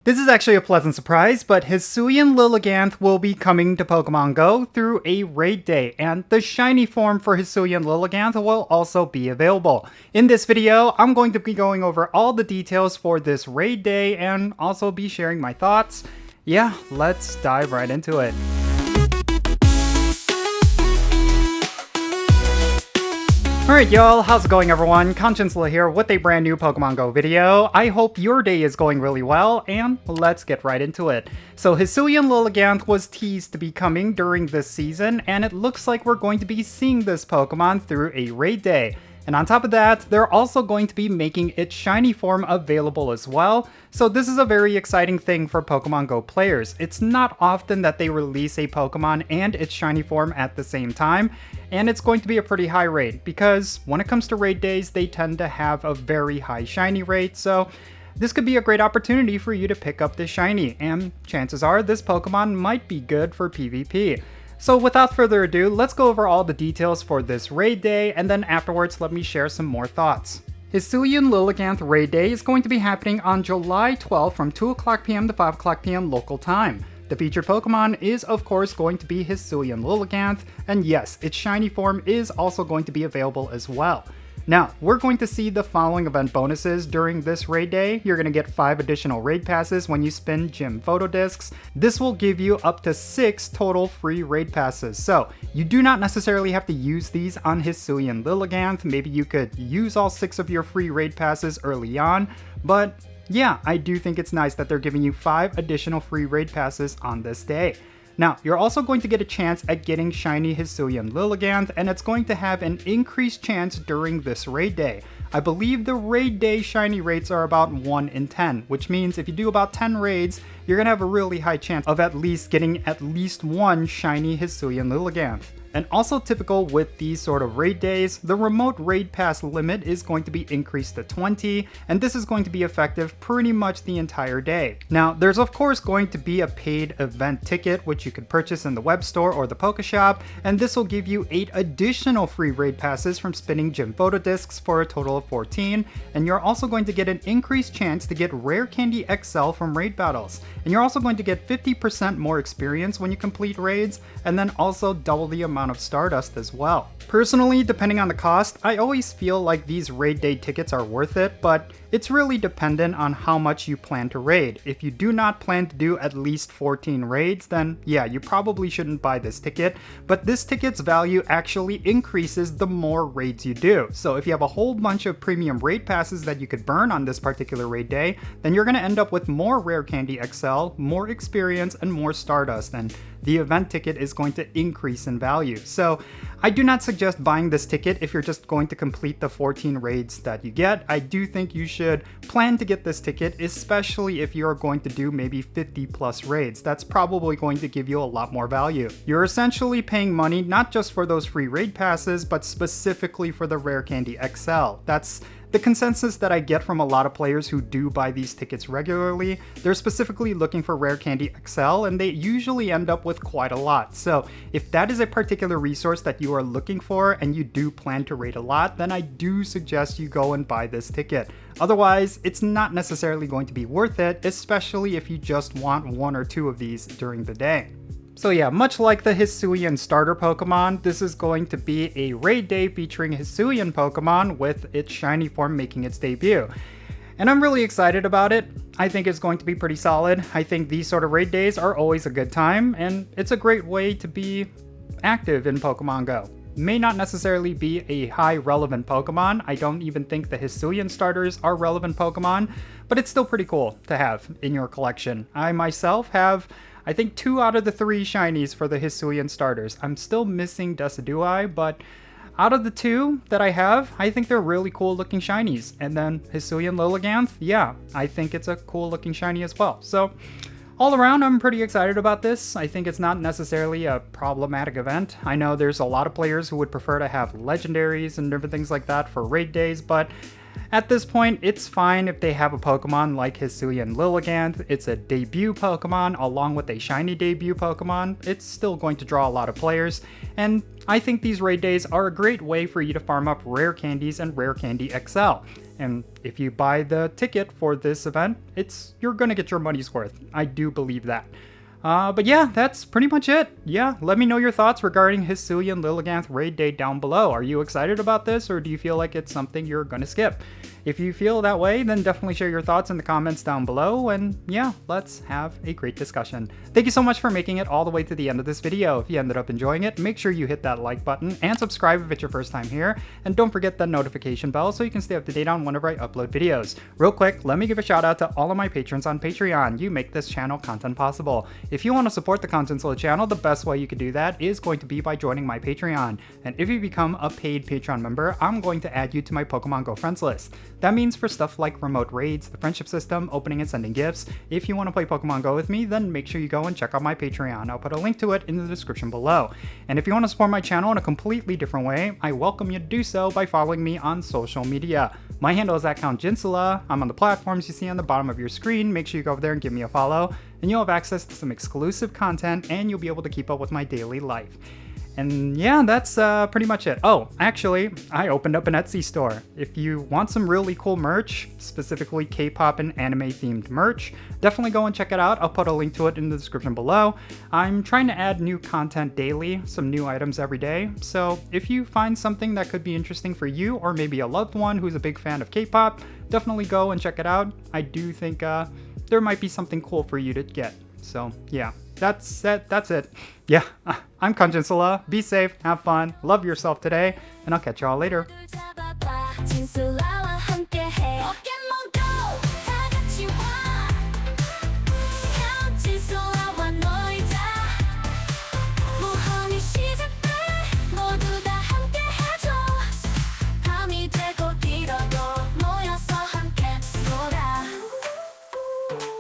This is actually a pleasant surprise, but Hisuian Lilligant will be coming to Pokemon GO through a raid day, and the shiny form for Hisuian Lilligant will also be available. In this video, I'm going to be going over all the details for this raid day and also be sharing my thoughts. Yeah, let's dive right into it. Alright y'all, how's it going everyone? Jinsula here with a brand new Pokemon GO video. I hope your day is going really well, and let's get right into it. So Hisuian Lilligant was teased to be coming during this season, and it looks like we're going to be seeing this Pokemon through a raid day. And on top of that, they're also going to be making its shiny form available as well, so this is a very exciting thing for Pokemon GO players. It's not often that they release a Pokemon and its shiny form at the same time, and it's going to be a pretty high rate, because when it comes to raid days, they tend to have a very high shiny rate, so this could be a great opportunity for you to pick up this shiny, and chances are this Pokemon might be good for PvP. So without further ado, let's go over all the details for this raid day, and then afterwards let me share some more thoughts. Hisuian Lilligant Raid Day is going to be happening on July 12th from 2 o'clock p.m. to 5 o'clock p.m. local time. The featured Pokemon is of course going to be Hisuian Lilligant, and yes, its shiny form is also going to be available as well. Now, we're going to see the following event bonuses during this raid day. You're going to get 5 additional raid passes when you spin gym photo discs. This will give you up to 6 total free raid passes. So, you do not necessarily have to use these on Hisuian Lilligant. Maybe you could use all 6 of your free raid passes early on, but yeah, I do think it's nice that they're giving you 5 additional free raid passes on this day. Now, you're also going to get a chance at getting shiny Hisuian Lilligant, and it's going to have an increased chance during this raid day. I believe the raid day shiny rates are about 1 in 10, which means if you do about 10 raids, you're going to have a really high chance of at least getting at least 1 shiny Hisuian Lilligant. And also typical with these sort of raid days, the remote raid pass limit is going to be increased to 20, and this is going to be effective pretty much the entire day. Now, there's of course going to be a paid event ticket, which you could purchase in the web store or the Pokeshop, and this will give you 8 additional free raid passes from spinning gym photo discs for a total of 14, and you're also going to get an increased chance to get Rare Candy XL from raid battles. And you're also going to get 50% more experience when you complete raids, and then also double the amount of Stardust as well. Personally, depending on the cost, I always feel like these raid day tickets are worth it, but it's really dependent on how much you plan to raid. If you do not plan to do at least 14 raids, then yeah, you probably shouldn't buy this ticket, but this ticket's value actually increases the more raids you do. So if you have a whole bunch of premium raid passes that you could burn on this particular raid day, then you're going to end up with more Rare Candy XL, more experience, and more Stardust, and the event ticket is going to increase in value. So I do not suggest buying this ticket if you're just going to complete the 14 raids that you get. I do think you should plan to get this ticket, especially if you're going to do maybe 50 plus raids. That's probably going to give you a lot more value. You're essentially paying money not just for those free raid passes, but specifically for the Rare Candy XL. That's the consensus that I get from a lot of players who do buy these tickets regularly. They're specifically looking for Rare Candy XL, and they usually end up with quite a lot. So if that is a particular resource that you are looking for and you do plan to raid a lot, then I do suggest you go and buy this ticket. Otherwise, it's not necessarily going to be worth it, especially if you just want 1 or 2 of these during the day. So yeah, much like the Hisuian starter Pokemon, this is going to be a raid day featuring Hisuian Pokemon with its shiny form making its debut. And I'm really excited about it. I think it's going to be pretty solid. I think these sort of raid days are always a good time, and it's a great way to be active in Pokemon GO. May not necessarily be a high relevant Pokemon. I don't even think the Hisuian starters are relevant Pokemon, but it's still pretty cool to have in your collection. I myself have, I think, 2 out of the 3 shinies for the Hisuian starters. I'm still missing Decidueye, but out of the 2 that I have, I think they're really cool looking shinies. And then Hisuian Lilligant, yeah, I think it's a cool looking shiny as well. So all around, I'm pretty excited about this. I think it's not necessarily a problematic event. I know there's a lot of players who would prefer to have legendaries and different things like that for raid days, but at this point, it's fine if they have a Pokemon like Hisuian Lilligant. It's a debut Pokemon along with a shiny debut Pokemon. It's still going to draw a lot of players, and I think these raid days are a great way for you to farm up rare candies and Rare Candy XL. And if you buy the ticket for this event, you're gonna get your money's worth. I do believe that. But yeah, that's pretty much it. Yeah, let me know your thoughts regarding Hisuian Lilligant raid day down below. Are you excited about this, or do you feel like it's something you're gonna skip? If you feel that way, then definitely share your thoughts in the comments down below, and yeah, let's have a great discussion. Thank you so much for making it all the way to the end of this video. If you ended up enjoying it, make sure you hit that like button and subscribe if it's your first time here, and don't forget the notification bell so you can stay up to date on whenever I upload videos. Real quick, let me give a shout out to all of my patrons on Patreon. You make this channel content possible. If you want to support the Contentsula channel, the best way you could do that is going to be by joining my Patreon. And if you become a paid Patreon member, I'm going to add you to my Pokemon Go friends list. That means for stuff like remote raids, the friendship system, opening and sending gifts. If you want to play Pokemon Go with me, then make sure you go and check out my Patreon. I'll put a link to it in the description below. And if you want to support my channel in a completely different way, I welcome you to do so by following me on social media. My handle is @Jinsula. I'm on the platforms you see on the bottom of your screen. Make sure you go over there and give me a follow, and you'll have access to some exclusive content, and you'll be able to keep up with my daily life. And yeah, that's pretty much it. Oh, actually, I opened up an Etsy store. If you want some really cool merch, specifically K-pop and anime themed merch, definitely go and check it out. I'll put a link to it in the description below. I'm trying to add new content daily, some new items every day. So if you find something that could be interesting for you, or maybe a loved one who's a big fan of K-pop, definitely go and check it out. I do think there might be something cool for you to get. So yeah, that's it. Yeah, I'm Jinsula. Be safe, have fun, love yourself today, and I'll catch y'all later.